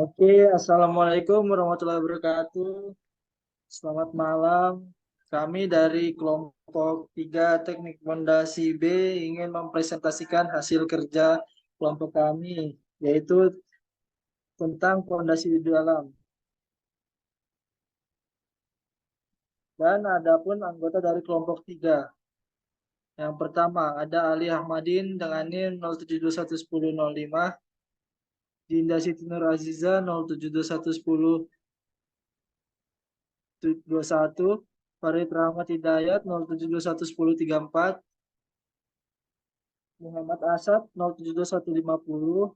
Oke, Assalamualaikum warahmatullahi wabarakatuh. Selamat malam. Kami dari kelompok 3 Teknik Fondasi B ingin mempresentasikan hasil kerja kelompok kami, yaitu tentang fondasi di dalam. Dan ada pun anggota dari kelompok 3. Yang pertama, ada Ali Ahmadin dengan NIM 07211005, Dinda Siti Nur Aziza 07211021, Farid Rahmat Hidayat 07211034, Muhammad Asad 072150,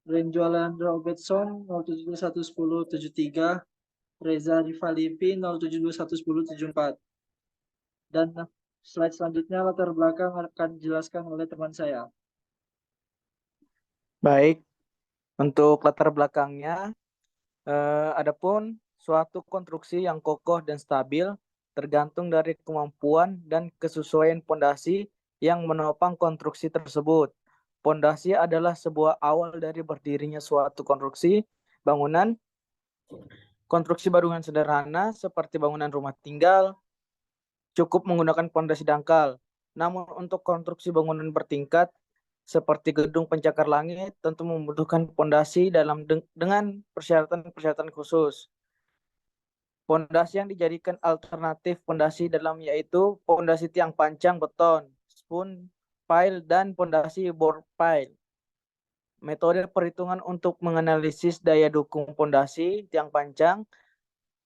Renjo Alejandro Obetson 07211073, Reza Rifalipi 07211074. Dan slide selanjutnya latar belakang akan dijelaskan oleh teman saya. Baik, untuk latar belakangnya, adapun suatu konstruksi yang kokoh dan stabil tergantung dari kemampuan dan kesesuaian pondasi yang menopang konstruksi tersebut. Pondasi adalah sebuah awal dari berdirinya suatu bangunan. Konstruksi bangunan sederhana seperti bangunan rumah tinggal cukup menggunakan pondasi dangkal. Namun untuk konstruksi bangunan bertingkat seperti gedung pencakar langit tentu membutuhkan pondasi dengan persyaratan-persyaratan khusus. Pondasi yang dijadikan alternatif pondasi dalam yaitu pondasi tiang pancang beton, spoon pile, dan pondasi board pile. Metode perhitungan untuk menganalisis daya dukung pondasi tiang pancang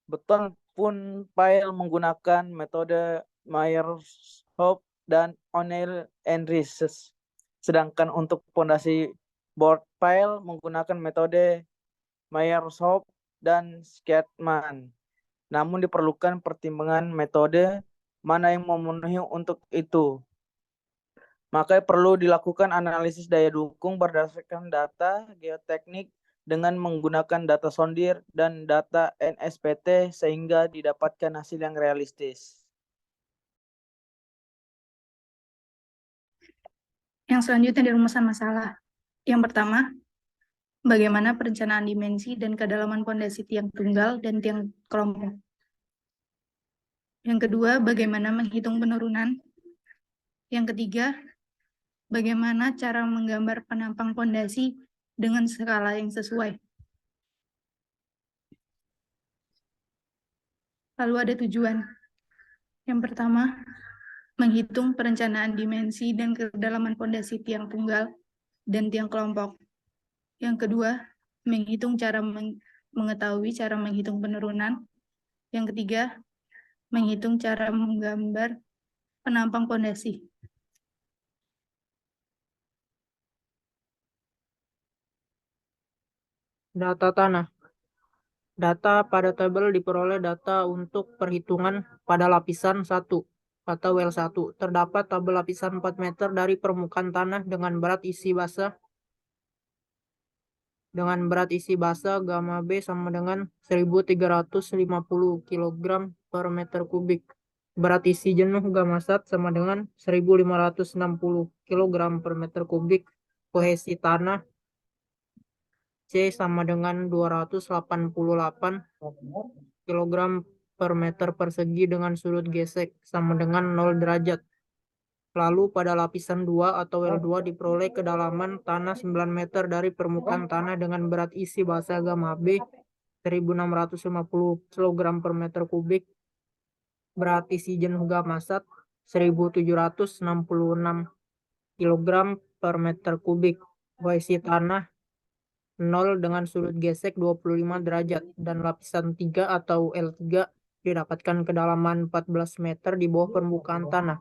beton pun pile menggunakan metode Meyerhof dan O'Neill and Rees. Sedangkan untuk pondasi board pile menggunakan metode Meyerhof dan Scatman. Namun diperlukan pertimbangan metode mana yang memenuhi untuk itu. Maka perlu dilakukan analisis daya dukung berdasarkan data geoteknik dengan menggunakan data sondir dan data NSPT sehingga didapatkan hasil yang realistis. Yang selanjutnya di rumusan masalah. Yang pertama, bagaimana perencanaan dimensi dan kedalaman pondasi tiang tunggal dan tiang kelompok. Yang kedua, bagaimana menghitung penurunan. Yang ketiga, bagaimana cara menggambar penampang pondasi dengan skala yang sesuai. Lalu ada tujuan. Yang pertama, menghitung perencanaan dimensi dan kedalaman pondasi tiang tunggal dan tiang kelompok. Yang kedua, menghitung mengetahui cara menghitung penurunan. Yang ketiga, menghitung cara menggambar penampang pondasi. Data tanah. Data pada tabel diperoleh data untuk perhitungan pada lapisan 1 atau L1. Terdapat tabel lapisan 4 meter dari permukaan tanah dengan berat isi basa gamma B sama dengan 1350 kg per meter kubik. Berat isi jenuh gamma sat sama dengan 1560 kg per meter kubik. Kohesi tanah C sama dengan 288 kg per meter persegi dengan sudut gesek sama dengan 0 derajat. Lalu pada lapisan 2 atau L2 diperoleh kedalaman tanah 9 meter dari permukaan tanah dengan berat isi basa gamma B 1650 kg per meter kubik. Berat isi jenuh gamma sat 1766 kg per meter kubik. Kohesi tanah 0 dengan sudut gesek 25 derajat dan lapisan 3 atau L3 didapatkan kedalaman 14 meter di bawah permukaan tanah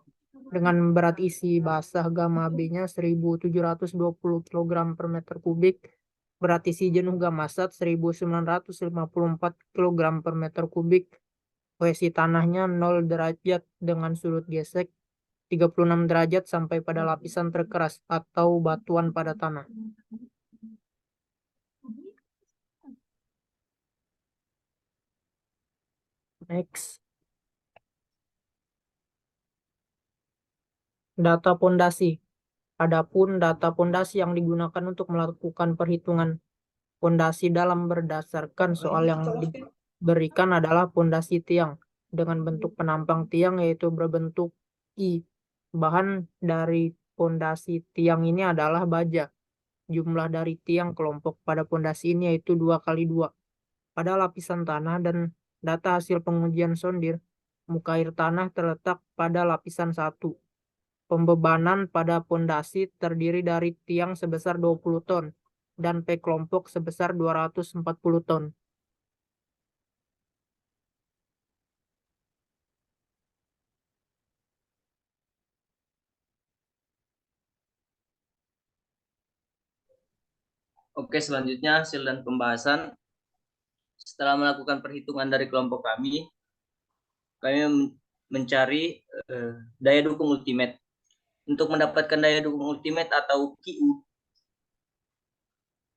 dengan berat isi basah gamma B-nya 1720 kg per meter kubik, berat isi jenuh gamma sat 1954 kg per meter kubik, kohesi tanahnya 0 derajat dengan sudut gesek 36 derajat sampai pada lapisan terkeras atau batuan pada tanah. Next. Data pondasi. Adapun data pondasi yang digunakan untuk melakukan perhitungan Pondasi dalam berdasarkan soal yang diberikan adalah pondasi tiang dengan bentuk penampang tiang yaitu berbentuk I. Bahan dari pondasi tiang ini adalah baja. Jumlah dari tiang kelompok pada pondasi ini yaitu 2x2. Pada lapisan tanah dan data hasil pengujian sondir, muka air tanah terletak pada lapisan 1. Pembebanan pada pondasi terdiri dari tiang sebesar 20 ton dan P kelompok sebesar 240 ton. Oke, selanjutnya hasil dan pembahasan. Setelah melakukan perhitungan dari kelompok kami mencari daya dukung ultimate. Untuk mendapatkan daya dukung ultimate atau QU,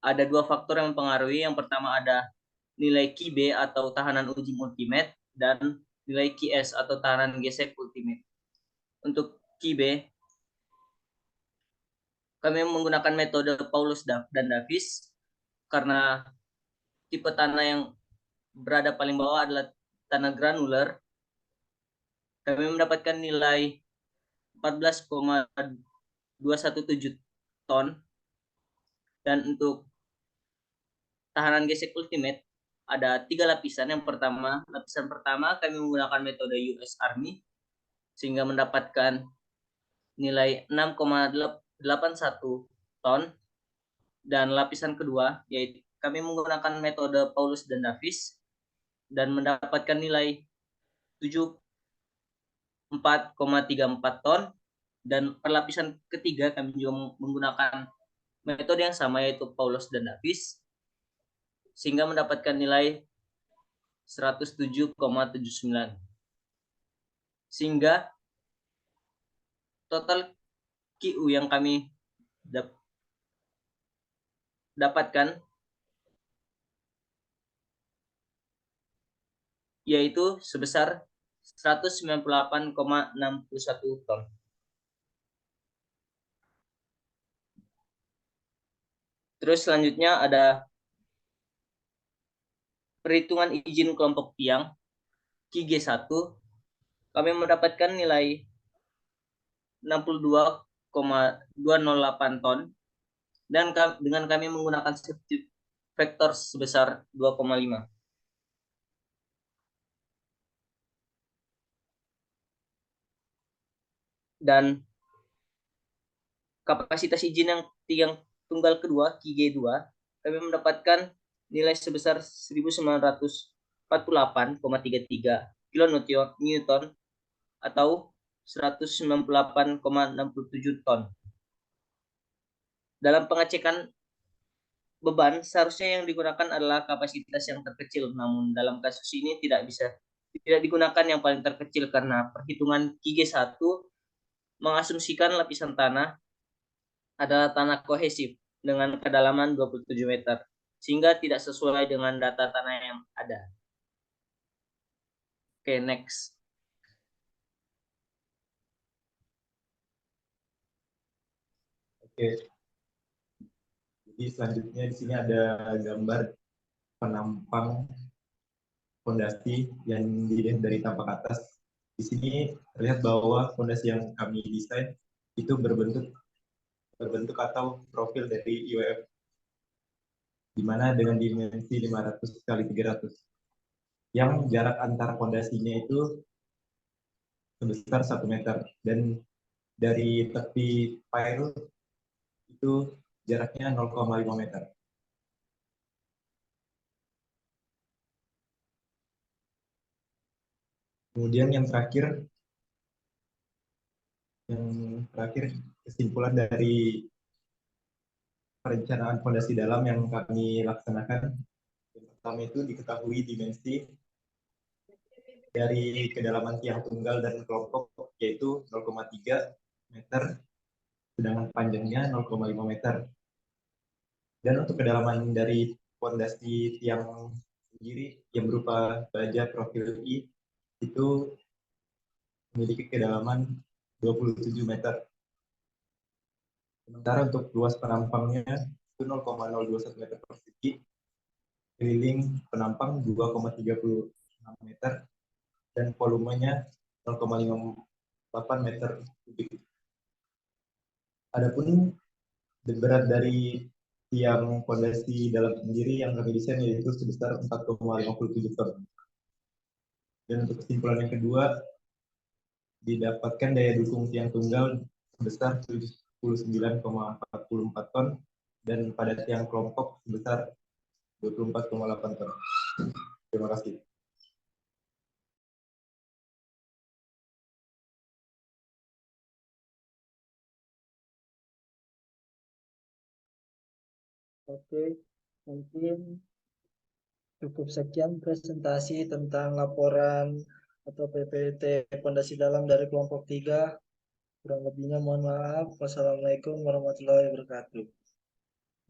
ada dua faktor yang mempengaruhi. Yang pertama ada nilai QB atau tahanan ujung ultimate dan nilai QS atau tahanan gesek ultimate. Untuk QB, kami menggunakan metode Paulus dan Davis karena tipe tanah yang berada paling bawah adalah tanah granular. Kami mendapatkan nilai 14,217 ton. Dan untuk tahanan gesek ultimate ada 3 lapisan. Yang pertama, lapisan pertama kami menggunakan metode US Army sehingga mendapatkan nilai 6,81 ton. Dan lapisan kedua yaitu kami menggunakan metode Paulus dan Davis dan mendapatkan nilai 74,34 ton. Dan perlapisan ketiga kami juga menggunakan metode yang sama yaitu Paulus dan Davis sehingga mendapatkan nilai 107,79. Sehingga total QU yang kami dapatkan yaitu sebesar 198,61 ton. Terus selanjutnya ada perhitungan izin kelompok tiang QG1. Kami mendapatkan nilai 62,208 ton dan dengan kami menggunakan safety factor sebesar 2,5. Dan kapasitas izin yang tiang tunggal kedua QG2 kami mendapatkan nilai sebesar 1948,33 kilonewton atau 198,67 ton. Dalam pengecekan beban seharusnya yang digunakan adalah kapasitas yang terkecil, namun dalam kasus ini tidak digunakan yang paling terkecil karena perhitungan QG1 mengasumsikan lapisan tanah adalah tanah kohesif dengan kedalaman 27 meter, sehingga tidak sesuai dengan data tanah yang ada. Oke, next. Oke. Jadi selanjutnya di sini ada gambar penampang fondasi yang dilihat dari tampak atas. Di sini terlihat bahwa fondasi yang kami desain itu berbentuk atau profil dari IWF, di mana dengan dimensi 500 kali 300, yang jarak antar fondasinya itu sebesar 1 meter, dan dari tepi pile itu jaraknya 0,5 meter. Kemudian yang terakhir kesimpulan dari perencanaan fondasi dalam yang kami laksanakan. Yang pertama itu diketahui dimensi dari kedalaman tiang tunggal dan kelompok yaitu 0,3 meter, sedangkan panjangnya 0,5 meter. Dan untuk kedalaman dari fondasi tiang sendiri yang berupa baja profil I itu memiliki kedalaman 27 meter. Sementara untuk luas penampangnya itu 0,021 meter persegi keliling penampang 2,36 meter dan volumenya 0,58 meter kubik. Adapun berat dari tiang fondasi dalam sendiri yang kami desain yaitu sebesar 4,57 ton. Dan untuk kesimpulan yang kedua, didapatkan daya dukung tiang tunggal sebesar 79,44 ton dan pada tiang kelompok sebesar 24,8 ton. Terima kasih. Oke, mungkin cukup sekian presentasi tentang laporan atau PPT Pondasi Dalam dari kelompok 3. Kurang lebihnya mohon maaf. Wassalamualaikum warahmatullahi wabarakatuh.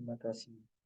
Terima kasih.